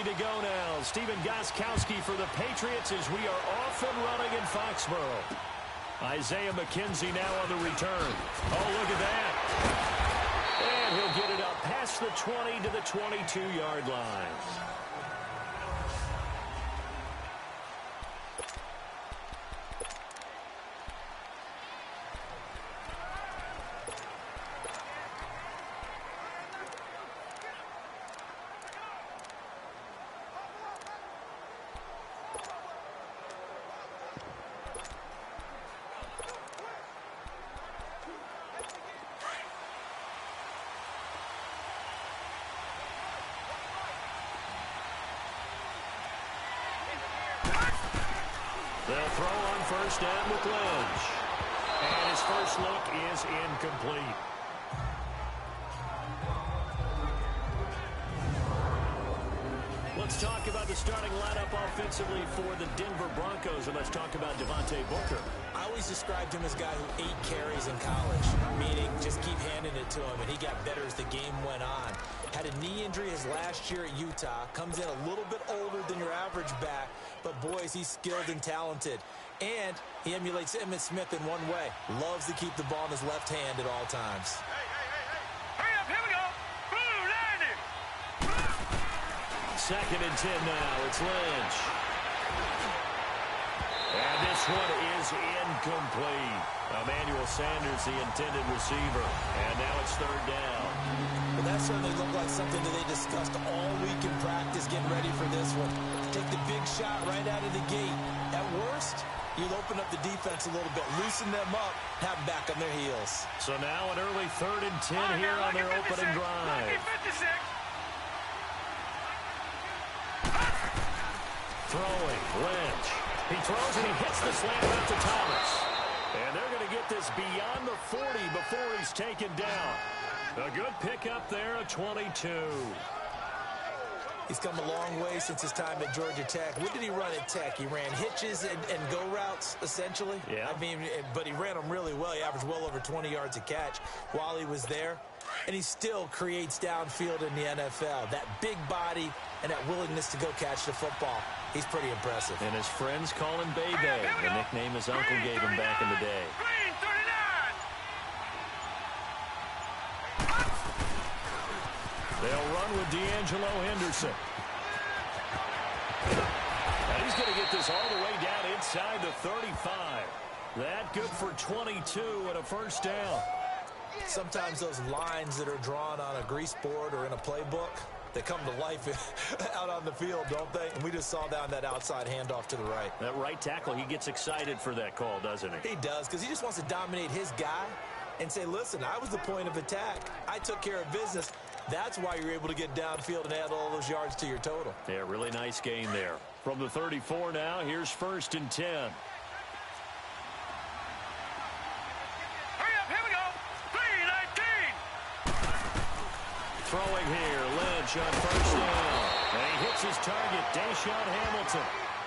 to go now. Stephen Gostkowski for the Patriots as we are off and running in Foxborough. Isaiah McKenzie now on the return. Oh, look at that. And he'll get it up past the 20 to the 22-yard line. They'll throw on first down with Lynch. And his first look is incomplete. Let's talk about the starting lineup offensively for the Denver Broncos, and let's talk about Devontae Booker. I always described him as a guy who ate carries in college, meaning just keep handing it to him, and he got better as the game went on. Had a knee injury his last year at Utah, comes in a little bit older than your average back, but boys, he's skilled and talented. And he emulates Emmitt Smith in one way. Loves to keep the ball in his left hand at all times. Hurry up, here we go. Blue landing. 2nd and 10 now. It's Lynch. And this one is incomplete. Emmanuel Sanders, the intended receiver. And now it's 3rd down. Well, that certainly looked like something that they discussed all week in practice, getting ready for this one. Take the big shot right out of the gate. At worst, you'll open up the defense a little bit, loosen them up, have them back on their heels. So now an early 3rd and 10 here on their opening drive. Throwing, Lynch. He throws and he hits the slant out to Thomas. And they're going to get this beyond the 40 before he's taken down. A good pickup there, a 22. He's come a long way since his time at Georgia Tech. What did he run at Tech? He ran hitches and go routes, essentially. Yeah. I mean, but he ran them really well. He averaged well over 20 yards a catch while he was there. And he still creates downfield in the NFL. That big body and that willingness to go catch the football. He's pretty impressive. And his friends call him Bebe, the nickname his uncle gave him back in the day. They'll run with D'Angelo Henderson. And he's going to get this all the way down inside the 35. That good for 22 and a first down. Sometimes those lines that are drawn on a grease board or in a playbook, they come to life out on the field, don't they? And we just saw down that outside handoff to the right. That right tackle, he gets excited for that call, doesn't he? He does, because he just wants to dominate his guy and say, listen, I was the point of attack. I took care of business. That's why you're able to get downfield and add all those yards to your total. Yeah, really nice gain there. From the 34 now, here's 1st and 10. Hurry up, here we go. 3-19. Throwing here, Lynch on first down. And he hits his target, Deshaun Hamilton.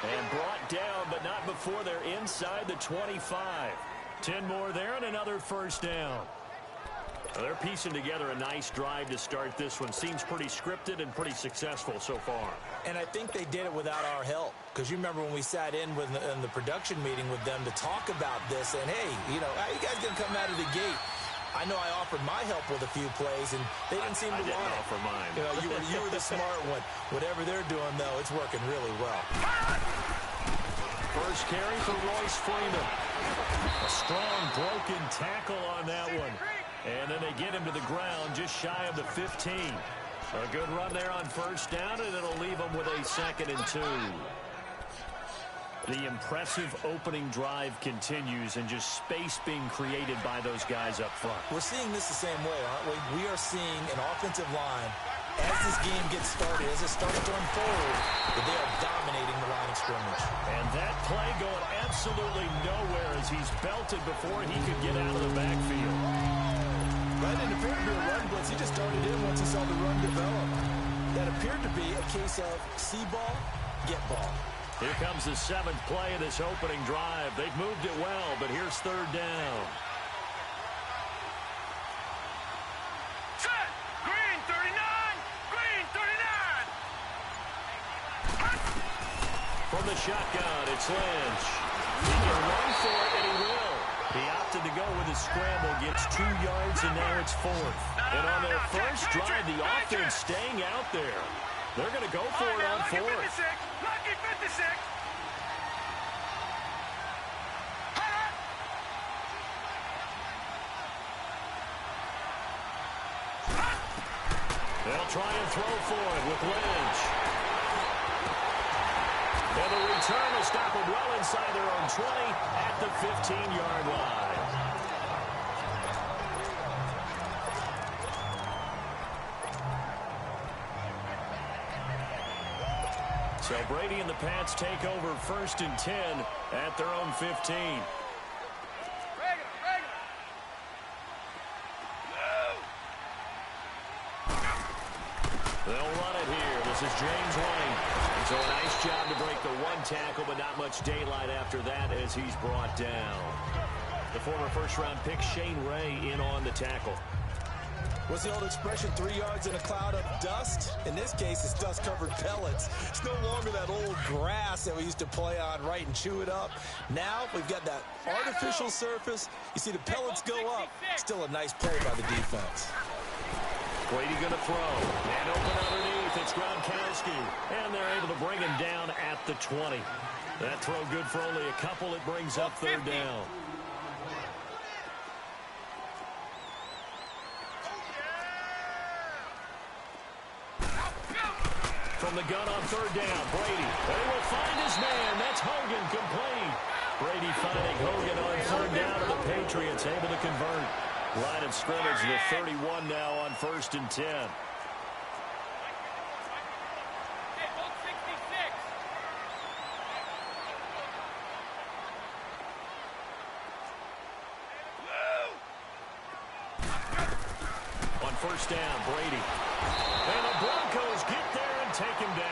And brought down, but not before they're inside the 25. 10 more there and another first down. Well, they're piecing together a nice drive to start this one. Seems pretty scripted and pretty successful so far. And I think they did it without our help. Because you remember when we sat in the production meeting with them to talk about this. And, hey, you know, how you guys going to come out of the gate? I know I offered my help with a few plays, and they didn't seem to want it. I didn't offer mine. You know, you were the smart one. Whatever they're doing, though, it's working really well. First carry for Royce Freeman. A strong broken tackle on that one. And then they get him to the ground just shy of the 15. A good run there on first down, and it'll leave them with a 2nd and 2. The impressive opening drive continues, and just space being created by those guys up front. We're seeing this the same way, aren't we? We are seeing an offensive line, as this game gets started, as it starts to unfold, that they are dominating the line of scrimmage. And that play going absolutely nowhere as he's belted before he could get out of the backfield. Right, and it appeared to be a run blitz. He just started in once he saw the run develop. That appeared to be a case of see ball, get ball. Here comes the 7th play of this opening drive. They've moved it well, but here's 3rd down. Set! Green 39! Green 39! shotgun. It's Lynch. He can run for it, and he will. He opted to go with his scramble, gets 2 yards, and now it's 4th. And on their first drive, the offense staying out there. They're going to go for it on 4th. Lucky 56. They'll try and throw for it with Lynch. And the return will stop them well inside their own 20 at the 15-yard line. So Brady and the Pats take over 1st and 10 at their own 15. They'll run it here. This is James White. So a nice job to break the 1 tackle, but not much daylight after that as he's brought down. The former first-round pick Shane Ray in on the tackle. What's the old expression, 3 yards in a cloud of dust? In this case, it's dust-covered pellets. It's no longer that old grass that we used to play on, right, and chew it up. Now we've got that artificial surface. You see the pellets go up. Still a nice play by the defense. Brady going to throw. And open underneath. It's Gronkowski. And they're able to bring him down at the 20. That throw good for only a couple. It brings up 3rd down. From the gun on 3rd down, Brady. They will find his man. That's Hogan, complete. Brady finding Hogan on 3rd down, and the Patriots able to convert. Line of scrimmage, the 31 now on 1st and 10. On 1st down, Brady. And the Broncos get there and take him down.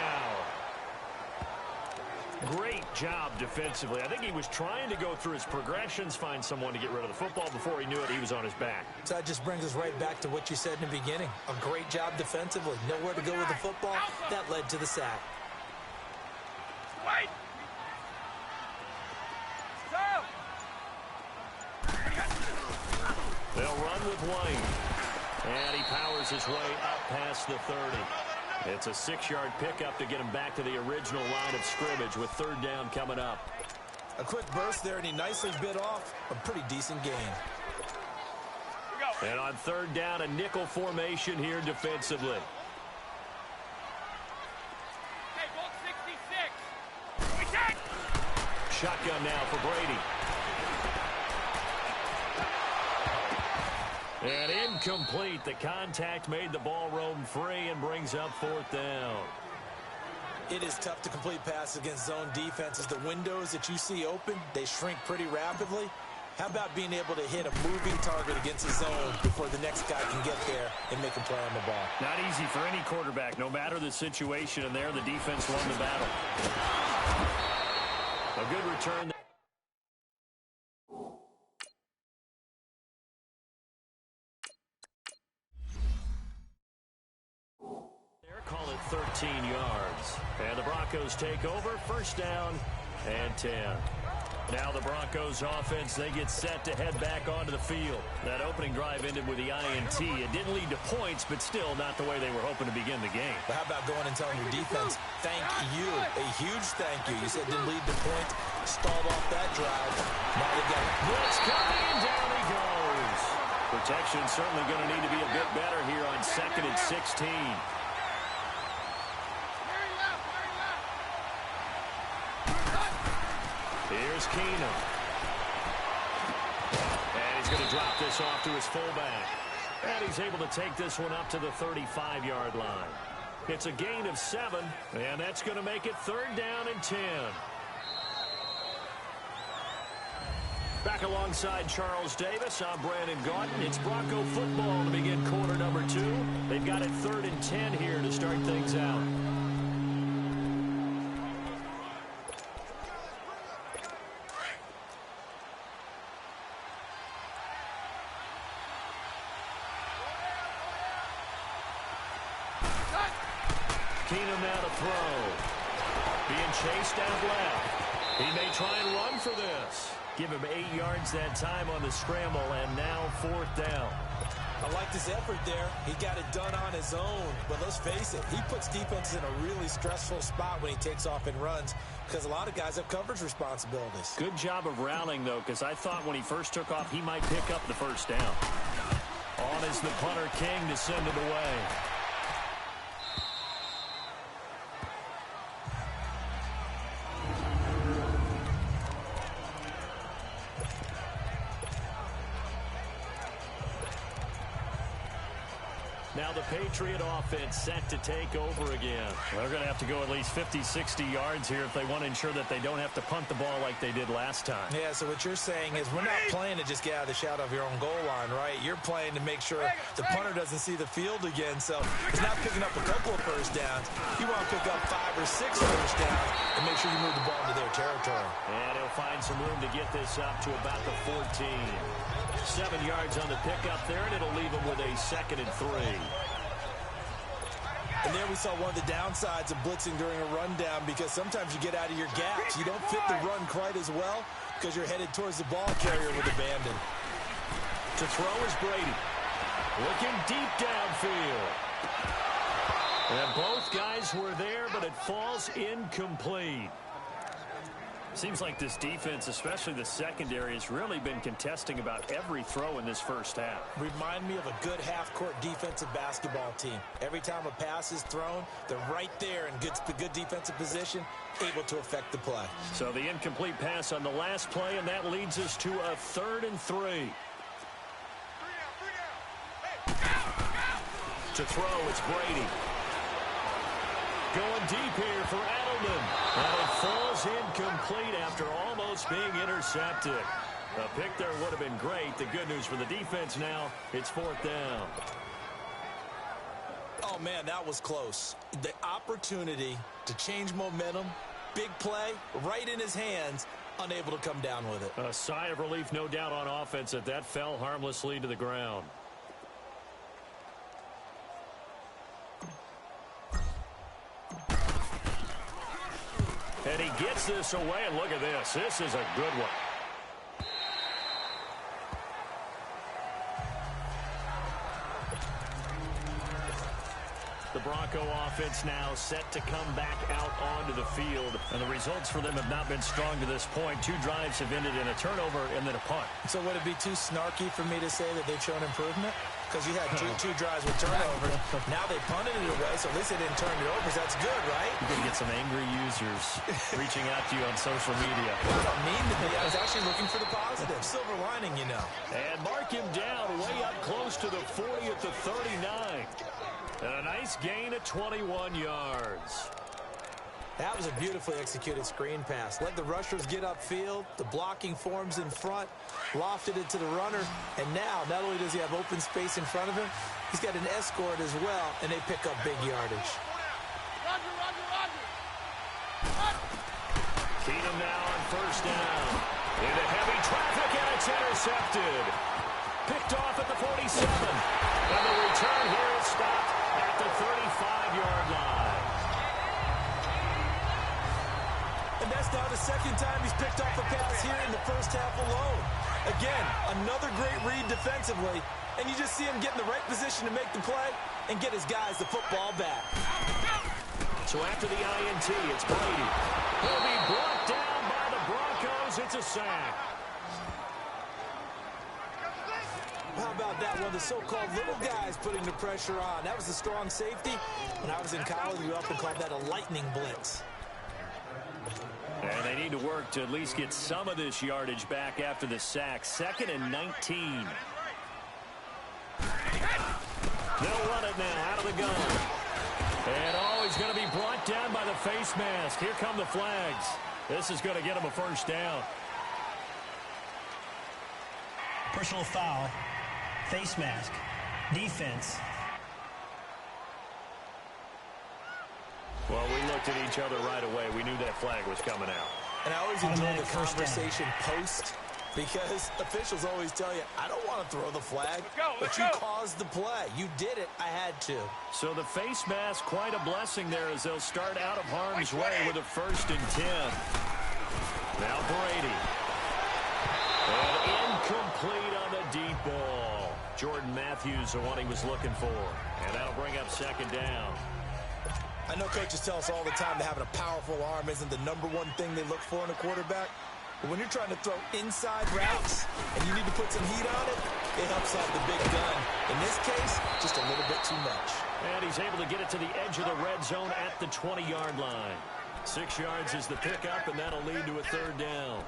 Great job defensively. I think he was trying to go through his progressions, find someone to get rid of the football. Before he knew it, he was on his back. So that just brings us right back to what you said in the beginning. A great job defensively. Nowhere to go with the football. That led to the sack. Wait. They'll run with White. And he powers his way up past the 30. It's a 6-yard pickup to get him back to the original line of scrimmage with 3rd down coming up. A quick burst there, and he nicely bit off a pretty decent gain. And on 3rd down, a nickel formation here defensively. Shotgun now for Brady. And incomplete. The contact made the ball roam free and brings up 4th down. It is tough to complete passes against zone defenses. The windows that you see open, they shrink pretty rapidly. How about being able to hit a moving target against a zone before the next guy can get there and make a play on the ball? Not easy for any quarterback. No matter the situation in there, the defense won the battle. A good return. Call it 13 yards. And the Broncos take over. 1st down and 10. Now the Broncos offense, they get set to head back onto the field. That opening drive ended with the INT. It didn't lead to points, but still not the way they were hoping to begin the game. But how about going and telling your defense, thank you, a huge thank you. You said didn't lead to points, stalled off that drive. Now they got blitz coming, and down he goes. Protection certainly going to need to be a bit better here on 2nd and 16. Here's Keenum. And he's going to drop this off to his fullback. And he's able to take this one up to the 35-yard line. It's a gain of 7, and that's going to make it 3rd down and 10. Back alongside Charles Davis, I'm Brandon Gaudin. It's Bronco football to begin quarter number 2. They've got it 3rd and 10 here to start things out. Keenum now to throw. Being chased out left. He may try and run for this. Give him 8 yards that time on the scramble, and now 4th down. I like this effort there. He got it done on his own. But let's face it, he puts defenses in a really stressful spot when he takes off and runs because a lot of guys have coverage responsibilities. Good job of rallying, though, because I thought when he first took off, he might pick up the first down. On is the punter, King, to send it away. Now the Patriot offense set to take over again. They're going to have to go at least 50, 60 yards here if they want to ensure that they don't have to punt the ball like they did last time. Yeah, so what you're saying is we're not playing to just get out of the shadow of your own goal line, right? You're playing to make sure the punter doesn't see the field again. So he's not picking up a couple of first downs. You want to pick up 5 or 6 first downs and make sure you move the ball into their territory. And he'll find some room to get this up to about the 14. 7 yards on the pickup there, and it'll leave him with a 2nd and 3. And there we saw one of the downsides of blitzing during a rundown because sometimes you get out of your gaps. You don't fit the run quite as well because you're headed towards the ball carrier with abandon. To throw is Brady. Looking deep downfield. And both guys were there, but it falls incomplete. Seems like this defense, especially the secondary, has really been contesting about every throw in this first half. Remind me of a good half-court defensive basketball team. Every time a pass is thrown, they're right there in good defensive position, able to affect the play. So the incomplete pass on the last play, and that leads us to a 3rd and 3. To throw, it's Brady. Going deep here for Edelman. And it falls incomplete after almost being intercepted. A pick there would have been great. The good news for the defense now, it's 4th down. Oh, man, that was close. The opportunity to change momentum, big play, right in his hands, unable to come down with it. A sigh of relief, no doubt, on offense that fell harmlessly to the ground. And he gets this away, and look at this. This is a good one. The Bronco offense now set to come back out onto the field. And the results for them have not been strong to this point. 2 drives have ended in a turnover and then a punt. So would it be too snarky for me to say that they've shown improvement? Because you had two drives with turnovers. Now they punted it away, so at least they didn't turn it over. So that's good, right? You're going to get some angry users reaching out to you on social media. I don't mean to be. I was actually looking for the positive. Silver lining, you know. And mark him down way up close to the 40 at the 39. And a nice gain of 21 yards. That was a beautifully executed screen pass. Let the rushers get upfield. The blocking forms in front. Lofted it to the runner. And now, not only does he have open space in front of him, he's got an escort as well, and they pick up big yardage. Keenum now on 1st down. Into heavy traffic, and it's intercepted. Picked off at the 47. And the return here is stopped at the 35-yard line. And that's now the 2nd time he's picked off a pass here in the first half alone. Again, another great read defensively, and you just see him get in the right position to make the play and get his guys the football back. So after the INT, it's Brady. He'll be brought down by the Broncos. It's a sack. How about that one? The so-called little guys putting the pressure on. That was a strong safety. When I was in college, we often called that a lightning blitz. And they need to work to at least get some of this yardage back after the sack. 2nd and 19. They'll run it now out of the gun. And he's going to be brought down by the face mask. Here come the flags. This is going to get him a 1st down. Personal foul. Face mask. Defense. Well, we looked at each other right away. We knew that flag was coming out. And I always enjoy the conversation post Because officials always tell you, I don't want to throw the flag, but you caused the play. You did it. I had to. So the face mask, quite a blessing there as they'll start out of harm's way with a 1st and 10. Now Brady. And incomplete on the deep ball. Jordan Matthews, the one he was looking for. And that'll bring up 2nd down. I know coaches tell us all the time that having a powerful arm isn't the #1 thing they look for in a quarterback. But when you're trying to throw inside routes and you need to put some heat on it, it helps out the big gun. In this case, just a little bit too much. And he's able to get it to the edge of the red zone at the 20-yard line. 6 yards is the pickup, and that'll lead to a 3rd down.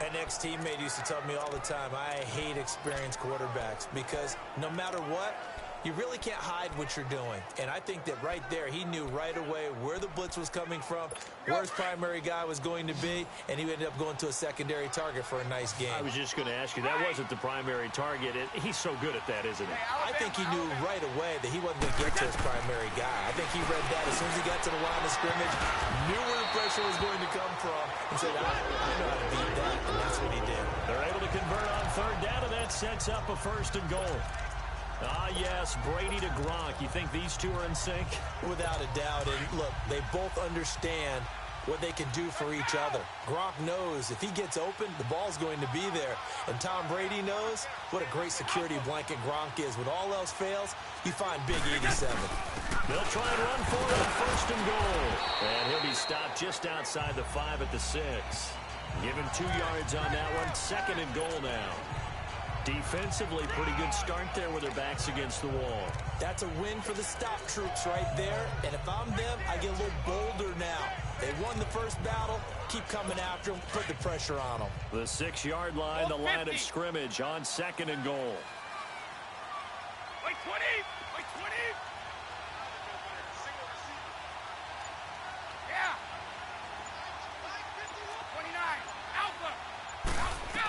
An ex-teammate used to tell me all the time, I hate experienced quarterbacks because no matter what, you really can't hide what you're doing. And I think that right there, he knew right away where the blitz was coming from, where his primary guy was going to be, and he ended up going to a secondary target for a nice game. I was just going to ask you, that wasn't the primary target. He's so good at that, isn't he? I think he knew right away that he wasn't going to get to his primary guy. I think he read that as soon as he got to the line of scrimmage, knew where the pressure was going to come from, and said, I know how to beat that, and that's what he did. They're able to convert on 3rd down, and that sets up a 1st and goal. Ah, yes, Brady to Gronk. You think these two are in sync? Without a doubt. And look, they both understand what they can do for each other. Gronk knows if he gets open, the ball's going to be there. And Tom Brady knows what a great security blanket Gronk is. When all else fails, you find Big 87. They'll try and run for it on 1st and goal. And he'll be stopped just outside the 5 at the 6. Give him 2 yards on that one. 2nd and goal now. Defensively, pretty good start there with their backs against the wall. That's a win for the stop troops right there. And if I'm them, I get a little bolder now. They won the first battle. Keep coming after them. Put the pressure on them. The 6-yard line, the line of scrimmage on 2nd and goal. Wait, 20! Wait, 20! Yeah! 29! Alpha! Alpha!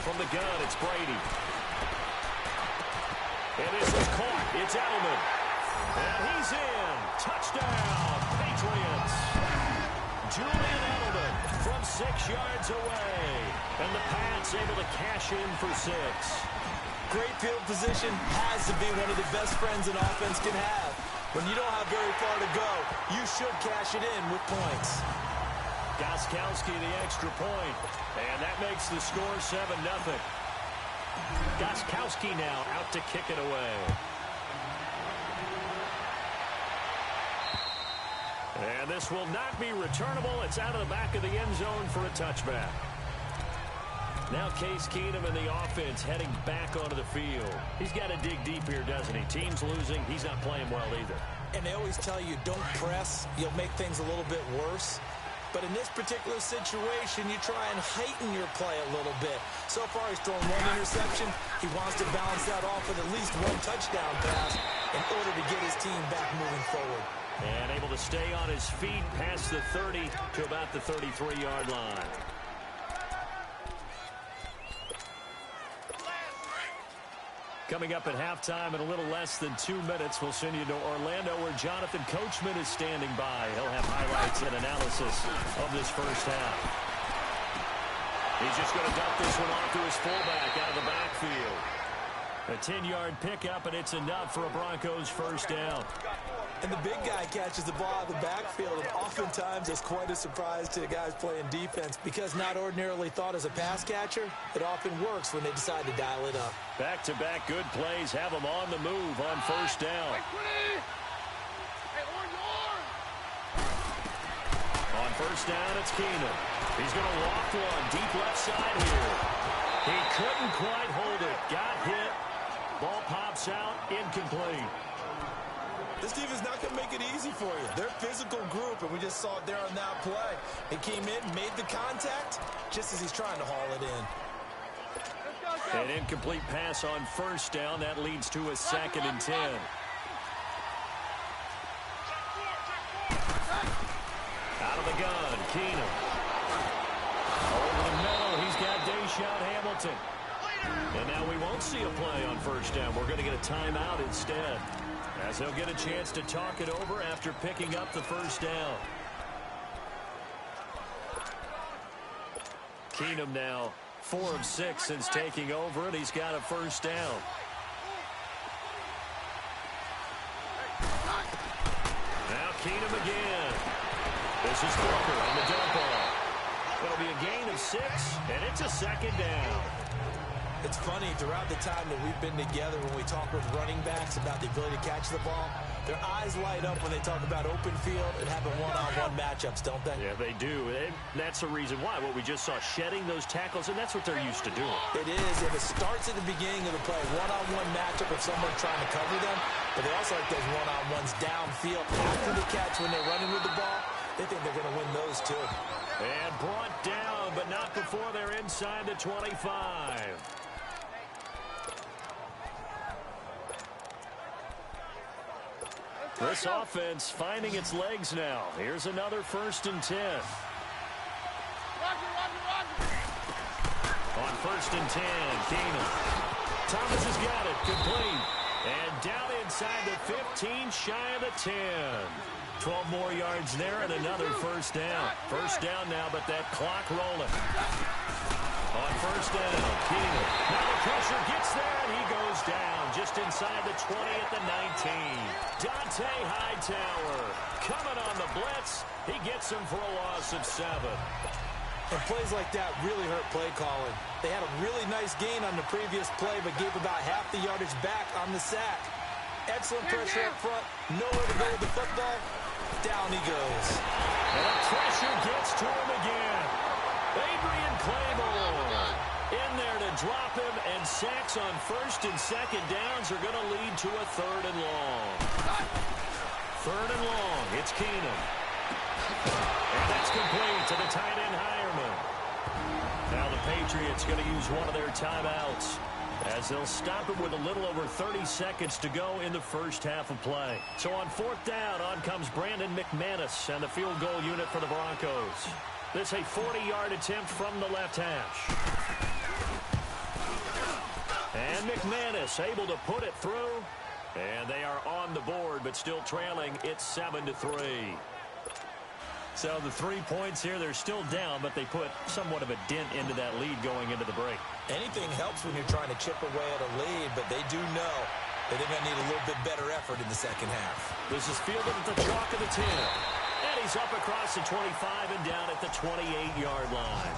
From the gun, it's Brady. And this is caught. It's Edelman. And he's in. Touchdown, Patriots. Julian Edelman from 6 yards away. And the Pats able to cash in for 6. Great field position has to be one of the best friends an offense can have. When you don't have very far to go, you should cash it in with points. Gostkowski the extra point. And that makes the score 7-0. Gostkowski now out to kick it away. And this will not be returnable. It's out of the back of the end zone for a touchback. Now Case Keenum and the offense heading back onto the field. He's got to dig deep here, doesn't he? Team's losing. He's not playing well either. And they always tell you, don't press. You'll make things a little bit worse. But in this particular situation, you try and heighten your play a little bit. So far, he's thrown 1 interception. He wants to balance that off with at least 1 touchdown pass in order to get his team back moving forward. And able to stay on his feet past the 30 to about the 33-yard line. Coming up at halftime in a little less than 2 minutes, we'll send you to Orlando where Jonathan Coachman is standing by. He'll have highlights and analysis of this first half. He's just going to dump this one off to his fullback out of the backfield. A 10-yard pickup, and it's enough for a Broncos first down. And the big guy catches the ball out of the backfield, and oftentimes it's quite a surprise to the guys playing defense because not ordinarily thought as a pass catcher, it often works when they decide to dial it up. Back-to-back good plays have them on the move on first down. On first down, it's Keenum. He's going to loft one deep left side here. He couldn't quite hold it. Got hit. Ball pops out. Incomplete. This team is not going to make it easy for you. They're a physical group, and we just saw it there on that play. He came in, made the contact, just as he's trying to haul it in. An incomplete pass on first down. That leads to a 2nd and 10. Out of the gun, Keenum. Over the middle, he's got Deshaun Hamilton. And now we won't see a play on first down. We're going to get a timeout instead, as he'll get a chance to talk it over after picking up the first down. Keenum now 4 of 6 since taking over, and he's got a first down. Now Keenum again. This is Booker on the dump off. It'll be a gain of 6, and it's a second down. It's funny, throughout the time that we've been together, when we talk with running backs about the ability to catch the ball, their eyes light up when they talk about open field and having one-on-one matchups, don't they? Yeah, they do. And that's the reason why. What we just saw, shedding those tackles, and that's what they're used to doing. It is, and it starts at the beginning of the play. One-on-one matchup if someone's trying to cover them, but they also like those one-on-ones downfield after the catch when they're running with the ball. They think they're going to win those, too. And brought down, but not before they're inside the 25. This offense finding its legs now. Here's another 1st and 10. On 1st and 10, Keenum. Thomas has got it, complete. And down inside the 15, shy of the 10. 12 more yards there and another first down. First down now, but that clock rolling. On first down, Keenum. Now the pressure gets there, and he goes down just inside the 20 at the 19. Dante Hightower coming on the blitz. He gets him for a loss of 7. And plays like that really hurt play calling. They had a really nice gain on the previous play, but gave about half the yardage back on the sack. Excellent pressure up front. Nowhere to go with the football. Down he goes. And the pressure gets to him again. Adrian Claymore in there to drop him, and sacks on 1st and 2nd downs are going to lead to a 3rd and long. 3rd and long. It's Keenum. And that's complete to the tight end Hireman. Now the Patriots going to use one of their timeouts as they'll stop it with a little over 30 seconds to go in the first half of play. So on 4th down, on comes Brandon McManus and the field goal unit for the Broncos. This a 40-yard attempt from the left hash. And McManus able to put it through. And they are on the board, but still trailing. It's 7-3. So the 3 points here, they're still down, but they put somewhat of a dent into that lead going into the break. Anything helps when you're trying to chip away at a lead, but they do know that they're going to need a little bit better effort in the second half. This is fielded at the chalk of the 10. And he's up across the 25 and down at the 28-yard line.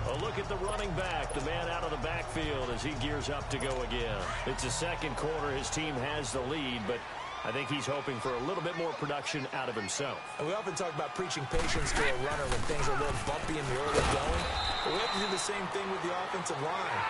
A look at the running back, the man out of the backfield as he gears up to go again. It's the second quarter. His team has the lead, but I think he's hoping for a little bit more production out of himself. And we often talk about preaching patience to a runner when things are a little bumpy in the early going. But we have to do the same thing with the offensive line.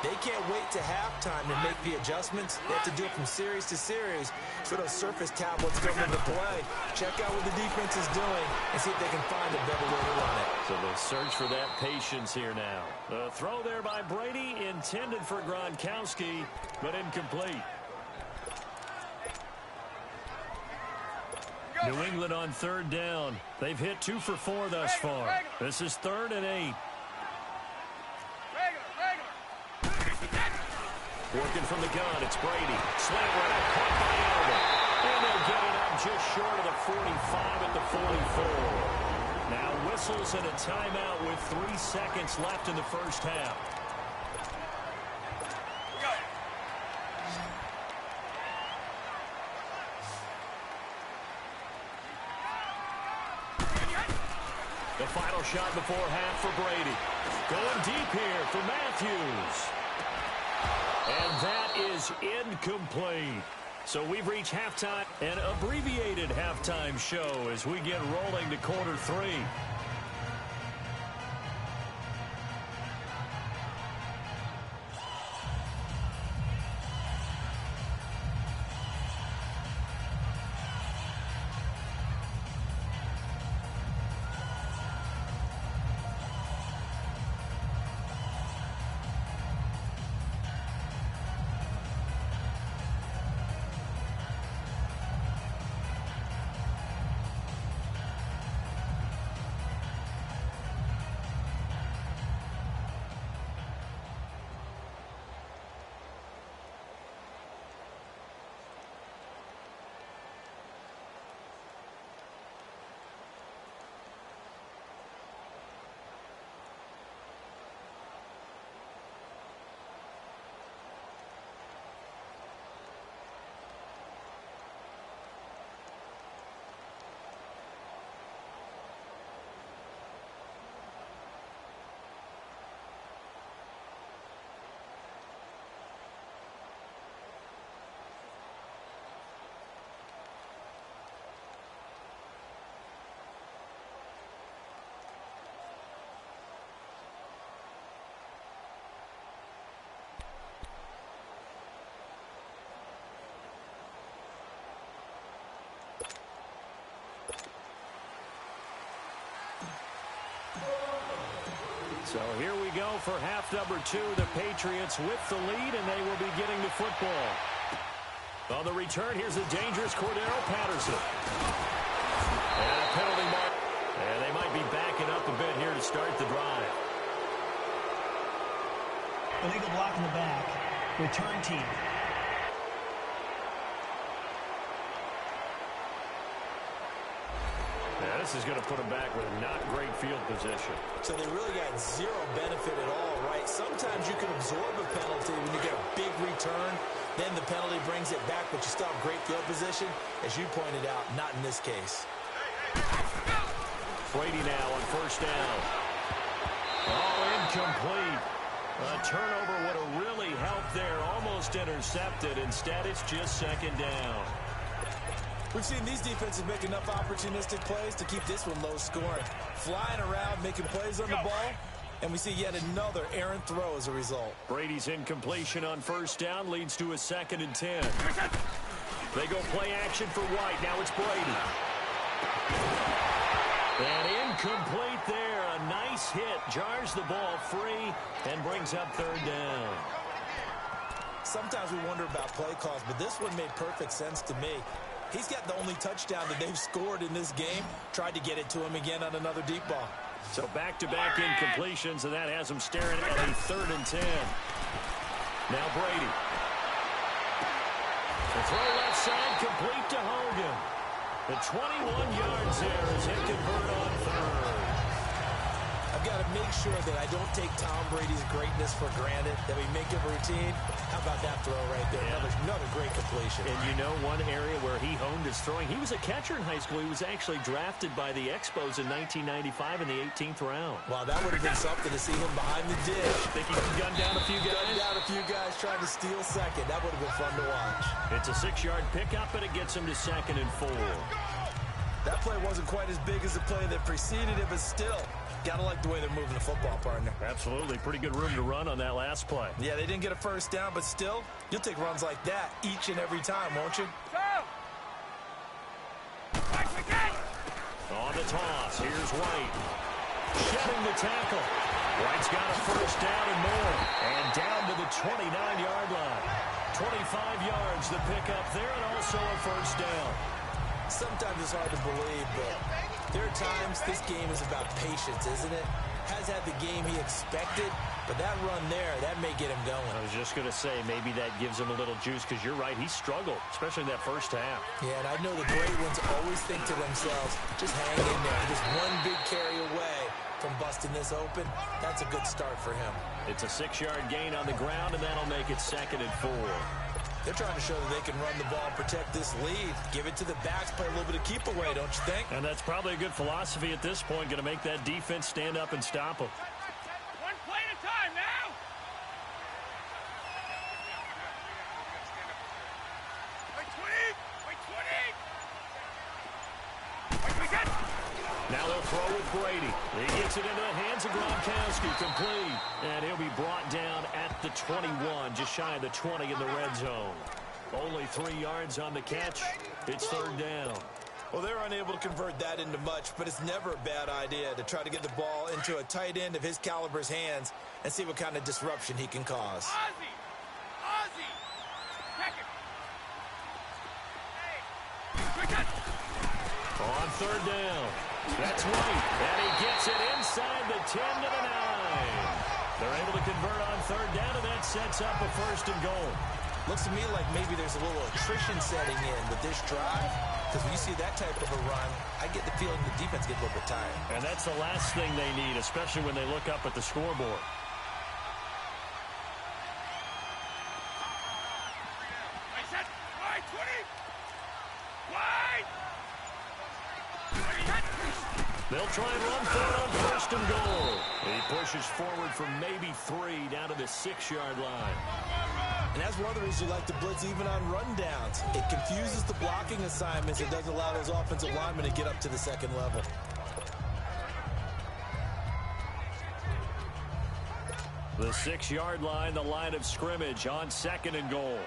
They can't wait to halftime to make the adjustments. They have to do it from series to series. So those surface tablets come into play. Check out what the defense is doing and see if they can find a better way to run it. So they'll search for that patience here now. The throw there by Brady intended for Gronkowski, but incomplete. New England on 3rd down. They've hit 2 for 4 thus far. This is 3rd and 8. Working from the gun, it's Brady. Slant right, caught by Elder. And they'll get it up just short of the 45 at the 44. Now whistles and a timeout with 3 seconds left in the first half. The final shot before half for Brady. Going deep here for Matthews. And that is incomplete. So we've reached halftime, an abbreviated halftime show as we get rolling to quarter 3. So here we go for half number 2. The Patriots with the lead, and they will be getting the football. On the return, here's a dangerous Cordero Patterson. And a penalty mark. And they might be backing up a bit here to start the drive. Illegal block in the back. Return team. Yeah, this is going to put them back with a not great field position. So they really got zero benefit at all, right? Sometimes you can absorb a penalty when you get a big return. Then the penalty brings it back, but you still have great field position. As you pointed out, not in this case. Brady now on first down. Oh, incomplete. A turnover would have really helped there. Almost intercepted. Instead, it's just second down. We've seen these defenses make enough opportunistic plays to keep this one low scoring. Flying around, making plays on the ball, and we see yet another errant throw as a result. Brady's incompletion on first down leads to a 2nd and 10. They go play action for White. Now it's Brady. And incomplete there. A nice hit. Jars the ball free and brings up 3rd down. Sometimes we wonder about play calls, but this one made perfect sense to me. He's got the only touchdown that they've scored in this game. Tried to get it to him again on another deep ball. So back-to-back incompletions, and that has him staring at a 3rd and 10. Now Brady. The throw left side, complete to Hogan. The 21 yards there as he convert on 3rd. I've got to make sure that I don't take Tom Brady's greatness for granted, that we make it routine. How about that throw right there? Yeah. Another great completion. And you know one area where he honed his throwing? He was a catcher in high school. He was actually drafted by the Expos in 1995 in the 18th round. Wow, that would have been something to see him behind the dish. Think he can gun down a few guys? Gun down a few guys trying to steal second. That would have been fun to watch. It's a 6-yard pickup, and it gets him to 2nd and 4. That play wasn't quite as big as the play that preceded it, but still, gotta like the way they're moving the football, partner. Absolutely. Pretty good room to run on that last play. Yeah, they didn't get a first down, but still, you'll take runs like that each and every time, won't you? On the toss, here's White. Shedding the tackle. White's got a first down and more. And down to the 29-yard line. 25 yards the pickup there, and also a first down. Sometimes it's hard to believe, but there are times this game is about patience, isn't it? Has had the game he expected, but that run there, that may get him going. I was just going to say, maybe that gives him a little juice, because you're right, he struggled, especially in that first half. Yeah, and I know the great ones always think to themselves, just hang in there. Just one big carry away from busting this open. That's a good start for him. It's a 6-yard gain on the ground, and that'll make it 2nd and 4. They're trying to show that they can run the ball and protect this lead. Give it to the backs, play a little bit of keep away, don't you think? And that's probably a good philosophy at this point, going to make that defense stand up and stop them. One play at a time now. Wait 20. Wait 20. Now they'll throw with Brady. He gets it into the hands of Gronkowski, complete. And he'll be brought down at the 21, just shy of the 20 in the red zone. Only 3 yards on the catch. It's 3rd down. Well, they're unable to convert that into much, but it's never a bad idea to try to get the ball into a tight end of his caliber's hands and see what kind of disruption he can cause. Ozzie. Pack it. On 3rd down. That's White. And he gets it inside the 10 to the 9. They're able to convert on 3rd down, and that sets up a 1st and goal. Looks to me like maybe there's a little attrition setting in with this drive, because when you see that type of a run, I get the feeling the defense gets a little bit tired. And that's the last thing they need, especially when they look up at the scoreboard. Wide 20. Wide. They'll try and run for it on 1st and goal. He pushes forward for maybe 3 down to the 6-yard line. And that's one of the reasons you like to blitz even on rundowns. It confuses the blocking assignments. It doesn't allow those offensive linemen to get up to the 2nd level. The 6-yard line, the line of scrimmage on 2nd and goal.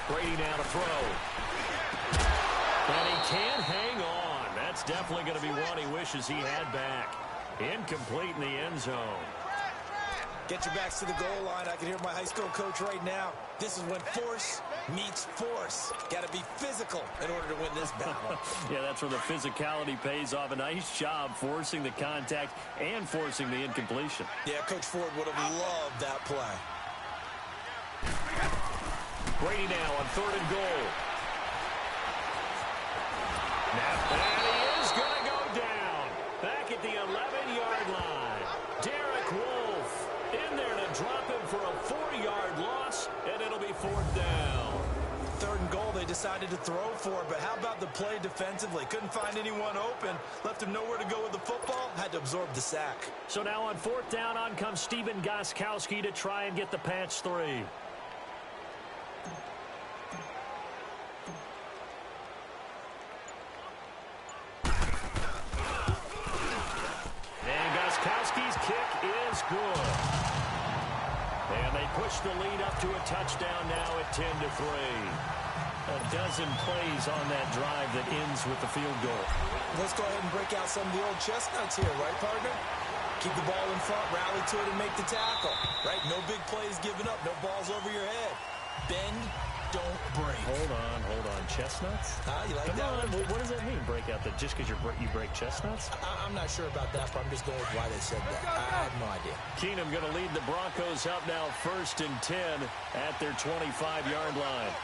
Brady now to throw. And he can't hang on. That's definitely going to be one he wishes he had back. Incomplete in the end zone. Get your backs to the goal line. I can hear my high school coach right now. This is when force meets force. Got to be physical in order to win this battle. Yeah, that's where the physicality pays off. A nice job forcing the contact and forcing the incompletion. Yeah, Coach Ford would have loved that play. Brady now on 3rd and goal. And he is going to go down. Back at the 11-yard line. Derek Wolfe in there to drop him for a 4-yard loss, and it'll be 4th down. 3rd and goal they decided to throw for, but how about the play defensively? Couldn't find anyone open. Left him nowhere to go with the football. Had to absorb the sack. So now on 4th down, on comes Stephen Gostkowski to try and get the patch 3. Gostkowski's kick is good. And they push the lead up to a touchdown now at 10-3. A dozen plays on that drive that ends with the field goal. Let's go ahead and break out some of the old chestnuts here, right, partner? Keep the ball in front, rally to it, and make the tackle. Right? No big plays given up, no balls over your head. Bend, don't break. Hold on. Chestnuts? You like Come that on. one? What does that mean, break out? That just because you break chestnuts? I'm not sure about that, but I'm just going with why they said that. I have no idea. Keenum going to lead the Broncos up now 1st and 10 at their 25-yard line.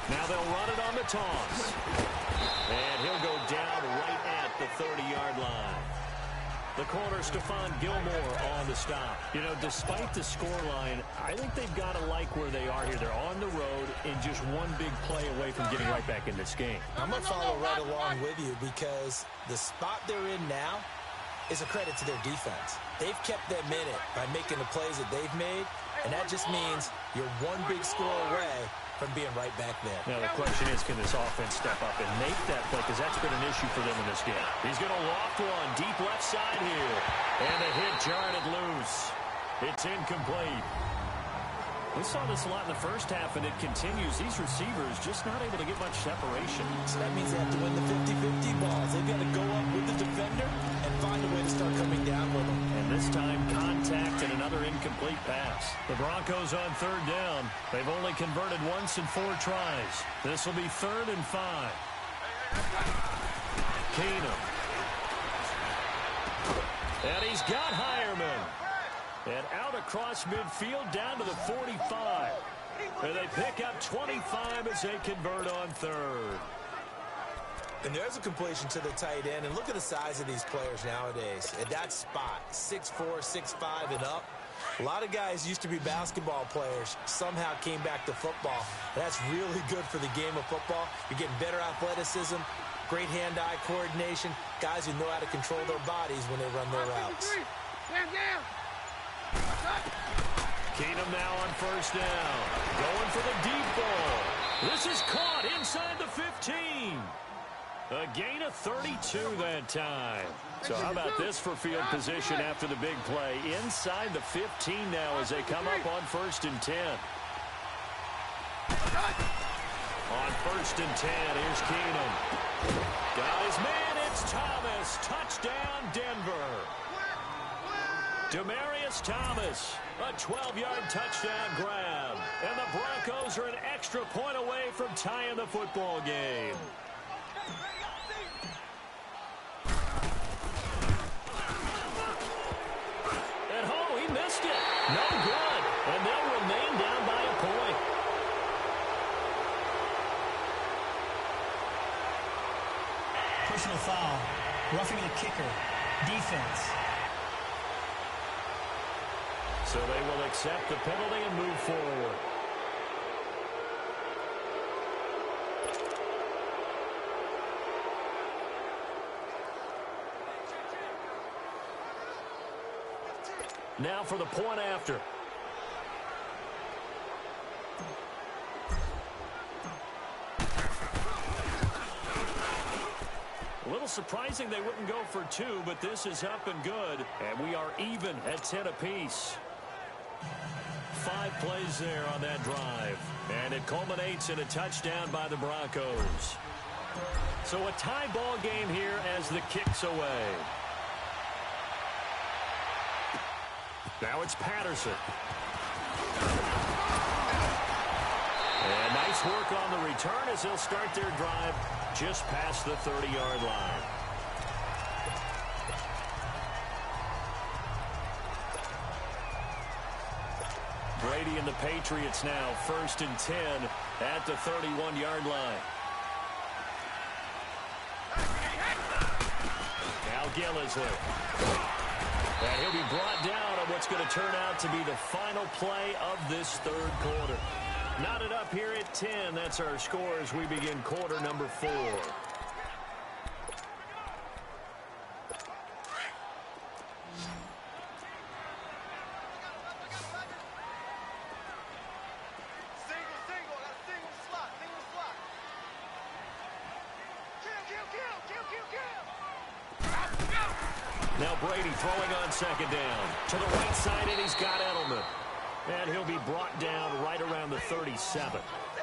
Now they'll run it on the toss. And he'll go down right at the 30-yard line. The corner, Stephon Gilmore, on the stop. You know, despite the scoreline, I think they've got to like where they are here. They're on the road and just one big play away from getting right back in this game. I'm going to follow right along with you because the spot they're in now is a credit to their defense. They've kept them in it by making the plays that they've made, and that just means you're one big score away from being right back there. Now, the question is, can this offense step up and make that play? Because that's been an issue for them in this game. He's going to loft one deep left side here. And the hit jarred it loose. It's incomplete. We saw this a lot in the first half, and it continues. These receivers just not able to get much separation. So that means they have to win the 50-50 balls. They've got to go up with the defender and find a way to start coming down with them. And this time, contact and another incomplete pass. The Broncos on 3rd down. They've only converted once in 4 tries. This will be 3rd and 5. Keenum. And he's got Hireman. And out across midfield down to the 45. And they pick up 25 as they convert on 3rd. And there's a completion to the tight end. And look at the size of these players nowadays. At that spot, 6'4", 6'5", and up. A lot of guys used to be basketball players. Somehow came back to football. That's really good for the game of football. You're getting better athleticism, great hand-eye coordination, guys who know how to control their bodies when they run their routes. Keenum now on 1st down. Going for the deep ball. This is caught inside the 15. A gain of 32 that time. So how about this for field position after the big play? Inside the 15 now as they come up on 1st and 10. On 1st and 10, here's Keenum. Got his man, it's Thomas. Touchdown, Denver. Demaryius Thomas, a 12-yard touchdown grab. And the Broncos are an extra point away from tying the football game. And he missed it. No good. And they'll remain down by a point. Personal foul. Roughing the kicker. Defense. So they will accept the penalty and move forward. Now for the point after. A little surprising they wouldn't go for 2, but this is up and good. And we are even at 10 apiece. 5 plays there on that drive. And it culminates in a touchdown by the Broncos. So a tie ball game here as the kick's away. Now it's Patterson. And nice work on the return as they'll start their drive just past the 30-yard line. Brady and the Patriots now 1st and 10 at the 31-yard line. Now Gillisley. And he'll be brought down on what's going to turn out to be the final play of this 3rd quarter. Knotted up here at 10. That's our score as we begin quarter number 4. Now Brady throwing on 2nd down. To the right side, and he's got Edelman. And he'll be brought down right around the 37.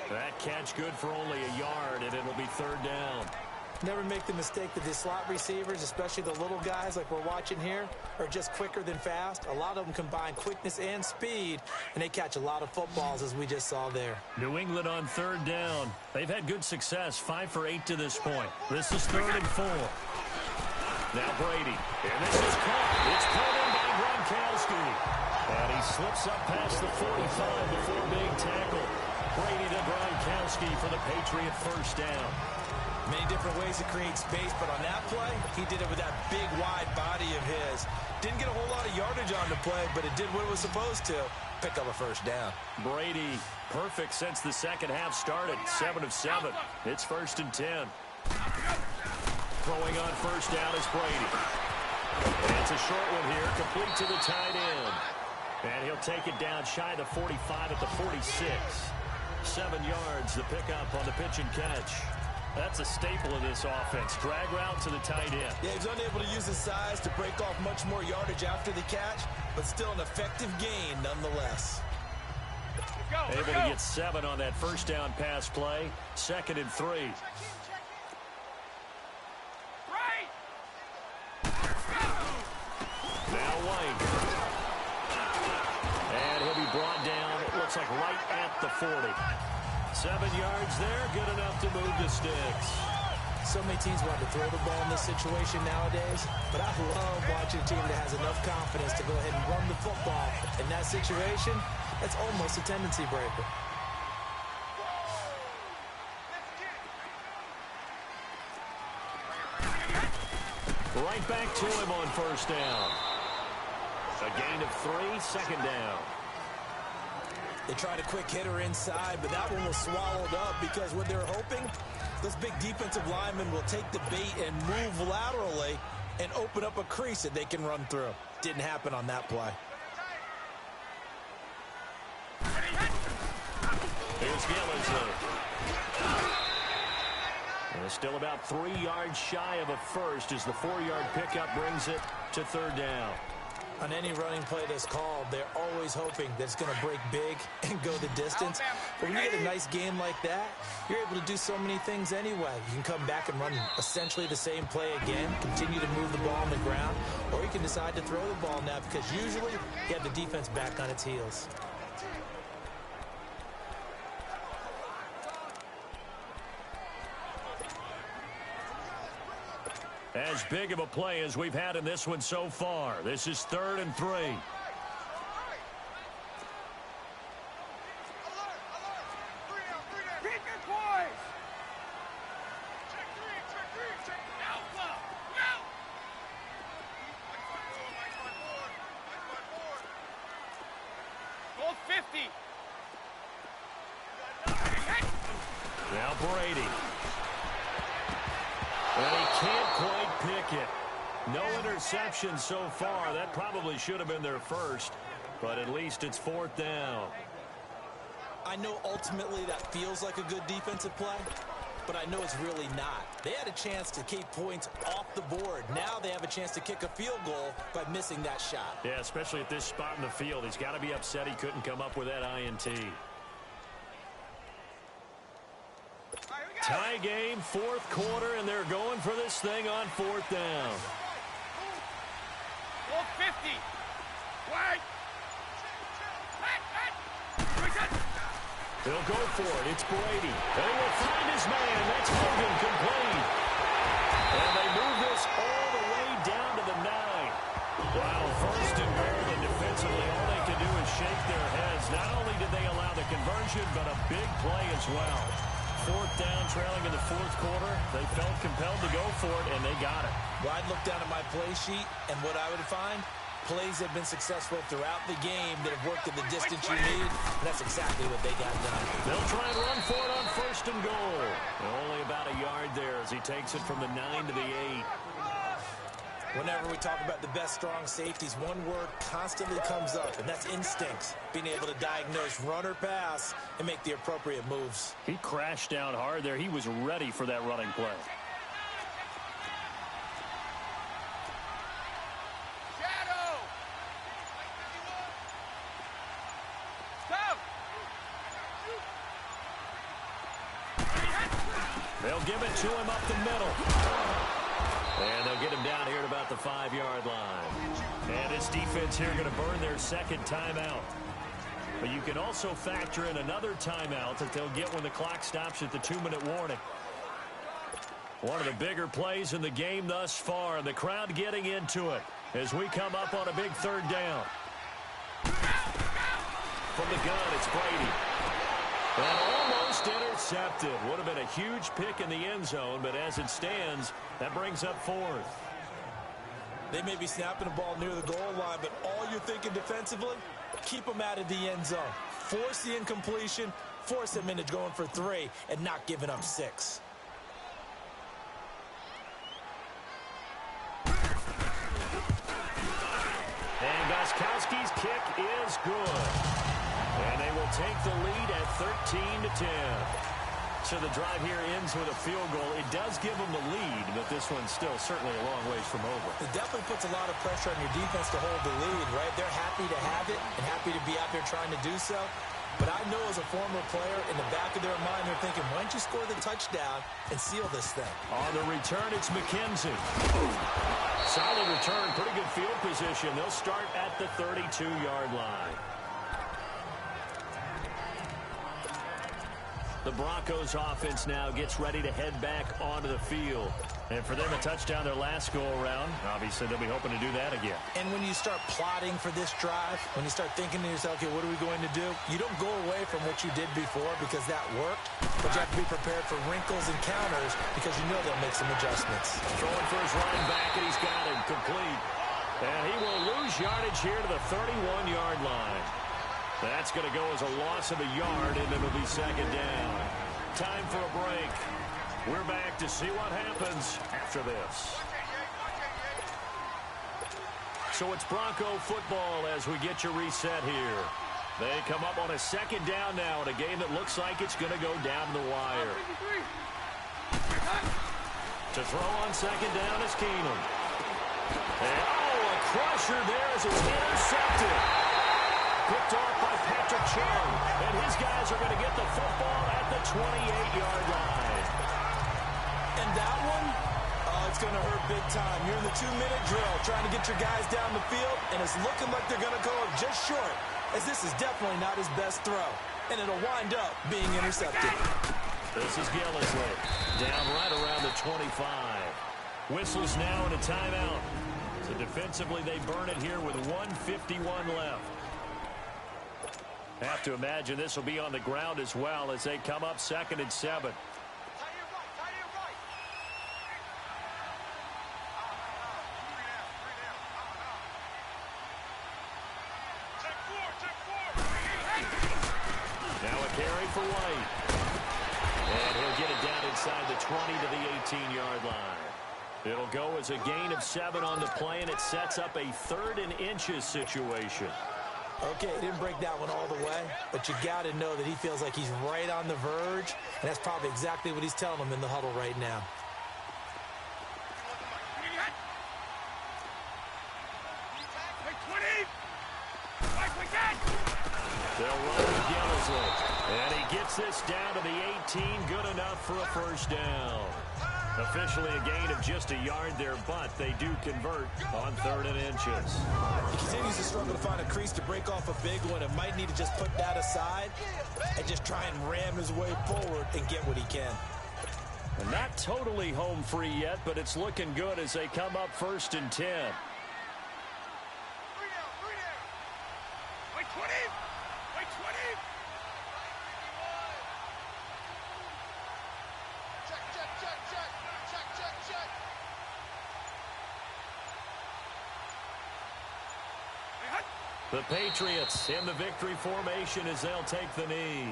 That catch good for only a yard, and it'll be 3rd down. Never make the mistake that the slot receivers, especially the little guys like we're watching here, are just quicker than fast. A lot of them combine quickness and speed, and they catch a lot of footballs, as we just saw there. New England on 3rd down. They've had good success, 5 for 8 to this point. This is 3rd and 4. Now Brady, and this is caught. It's pulled in by Gronkowski. And he slips up past the 45 before being tackled. Brady to Gronkowski for the Patriot 1st down. Many different ways to create space, but on that play, he did it with that big, wide body of his. Didn't get a whole lot of yardage on the play, but it did what it was supposed to. Pick up a 1st down. Brady, perfect since the 2nd half started. 7 of 7. It's 1st and 10. Throwing on 1st down is Brady. And it's a short one here, complete to the tight end. And he'll take it down shy of the 45 at the 46. 7 yards, the pickup on the pitch and catch. That's a staple of this offense. Drag route to the tight end. Yeah, he's unable to use his size to break off much more yardage after the catch, but still an effective gain nonetheless. Able to get 7 on that 1st down pass play. 2nd and 3. Now White. And he'll be brought down, it looks like right at the 40. 7 yards there, good enough to move the sticks. So many teams want to throw the ball in this situation nowadays, but I love watching a team that has enough confidence to go ahead and run the football. In that situation, that's almost a tendency breaker. Right back to him on 1st down. A gain of 3, 2nd down. They tried a quick hitter inside, but that one was swallowed up because what they're hoping, those big defensive linemen will take the bait and move laterally and open up a crease that they can run through. Didn't happen on that play. Here's Gillisley. And still about 3 yards shy of a first as the 4-yard pickup brings it to 3rd down. On any running play that's called, they're always hoping that it's going to break big and go the distance. But when you get a nice game like that, you're able to do so many things anyway. You can come back and run essentially the same play again, continue to move the ball on the ground, or you can decide to throw the ball now because usually you have the defense back on its heels. As big of a play as we've had in this one so far. This is 3rd and 3. Now Brady. And he can't quite pick it. No interception so far. That probably should have been their first, but at least it's 4th down. I know ultimately that feels like a good defensive play, but I know it's really not. They had a chance to keep points off the board. Now they have a chance to kick a field goal by missing that shot. Yeah, especially at this spot in the field. He's got to be upset he couldn't come up with that INT. Tie game, fourth quarter, and they're going for this thing on fourth down. 450. Wait. He'll go for it. It's Brady. They will find his man. That's Hogan, complete. And they move this all the way down to the 9. Wow, first and goal, and defensively, all they can do is shake their heads. Not only did they allow the conversion, but a big play as well. Fourth down, trailing in the fourth quarter. They felt compelled to go for it, and they got it. Well, I'd look down at my play sheet, and what I would find, plays have been successful throughout the game that have worked in the distance you need, and that's exactly what they got done. They'll try and run for it on first and goal. Only about a yard there as he takes it from the 9 to the 8. Whenever we talk about the best strong safeties, one word constantly comes up, and that's instincts. Being able to diagnose run or pass and make the appropriate moves. He crashed down hard there. He was ready for that running play. Shadow. Go. They'll give it to him up the middle. And they'll get him down here at about the 5-yard line. And this defense here going to burn their second timeout. But you can also factor in another timeout that they'll get when the clock stops at the 2-minute warning. One of the bigger plays in the game thus far, and the crowd getting into it as we come up on a big third down. From the gun, it's Brady. And almost intercepted. Would have been a huge pick in the end zone, but as it stands, that brings up fourth. They may be snapping the ball near the goal line, but all you're thinking defensively, keep them out of the end zone. Force the incompletion, force them into going for 3, and not giving up 6. And Gostkowski's kick is good. And they will take the lead at 13-10. So the drive here ends with a field goal. It does give them the lead, but this one's still certainly a long ways from over. It definitely puts a lot of pressure on your defense to hold the lead, right? They're happy to have it and happy to be out there trying to do so. But I know as a former player, in the back of their mind, they're thinking, why don't you score the touchdown and seal this thing? On the return, it's McKenzie. Solid return, pretty good field position. They'll start at the 32-yard line. The Broncos offense now gets ready to head back onto the field. And for them, a touchdown their last go-around. Obviously, they'll be hoping to do that again. And when you start plotting for this drive, when you start thinking to yourself, okay, what are we going to do? You don't go away from what you did before because that worked. But you have to be prepared for wrinkles and counters because you know they'll make some adjustments. Throwing for his running back, and he's got him complete. And he will lose yardage here to the 31-yard line. That's going to go as a loss of a yard, and it'll be second down. Time for a break. We're back to see what happens after this. So it's Bronco football as we get your reset here. They come up on a second down now in a game that looks like it's going to go down the wire. To throw on second down is Keenum. And, a crusher there as it's intercepted. Picked off by Patrick Chung. And his guys are going to get the football at the 28-yard line. And that one, it's going to hurt big time. You're in the 2-minute drill trying to get your guys down the field, and it's looking like they're going to go just short, as this is definitely not his best throw. And it'll wind up being intercepted. This is Gillisley. Down right around the 25. Whistles now in a timeout. So defensively, they burn it here with 1:51 left. Have to imagine this will be on the ground as well as they come up 2nd and 7. Now a carry for White. And he'll get it down inside the 20 to the 18-yard line. It'll go as a gain of 7 on the play, and it sets up a 3rd and inches situation. Okay, he didn't break that one all the way, but you got to know that he feels like he's right on the verge, and that's probably exactly what he's telling him in the huddle right now. They'll run with Yellowsley, and he gets this down to the 18, good enough for a first down. Officially a gain of just a yard there, but they do convert on 3rd and inches. He continues to struggle to find a crease to break off a big one and might need to just put that aside and just try and ram his way forward and get what he can. And not totally home free yet, but it's looking good as they come up 1st and 10. The Patriots in the victory formation as they'll take the knee.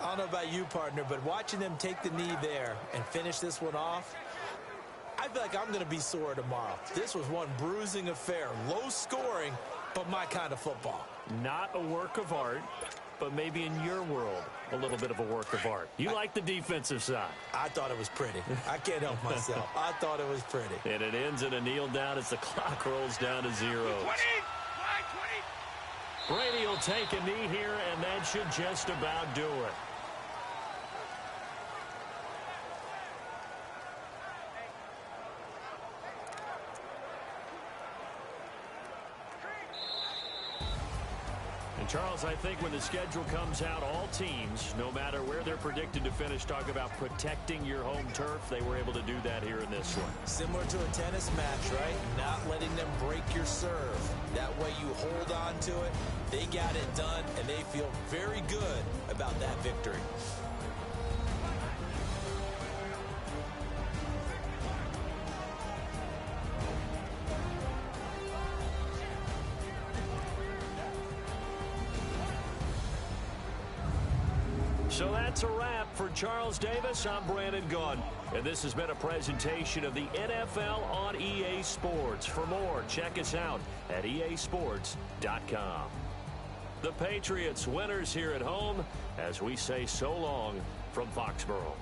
I don't know about you, partner, but watching them take the knee there and finish this one off, I feel like I'm going to be sore tomorrow. This was one bruising affair. Low scoring, but my kind of football. Not a work of art, but maybe in your world, a little bit of a work of art. You like the defensive side. I thought it was pretty. I can't help myself. I thought it was pretty. And it ends in a kneel down as the clock rolls down to 0. Brady will take a knee here, and that should just about do it. And Charles, I think when the schedule comes out, all teams, no matter where they're predicted to finish, talk about protecting your home turf. They were able to do that here in this one. Similar to a tennis match, right? Not letting them break your serve. That way you hold on to it. They got it done, and they feel very good about that victory. So that's a wrap for Charles Davis. I'm Brandon Gaudin, and this has been a presentation of the NFL on EA Sports. For more, check us out at easports.com. The Patriots winners here at home as we say so long from Foxborough.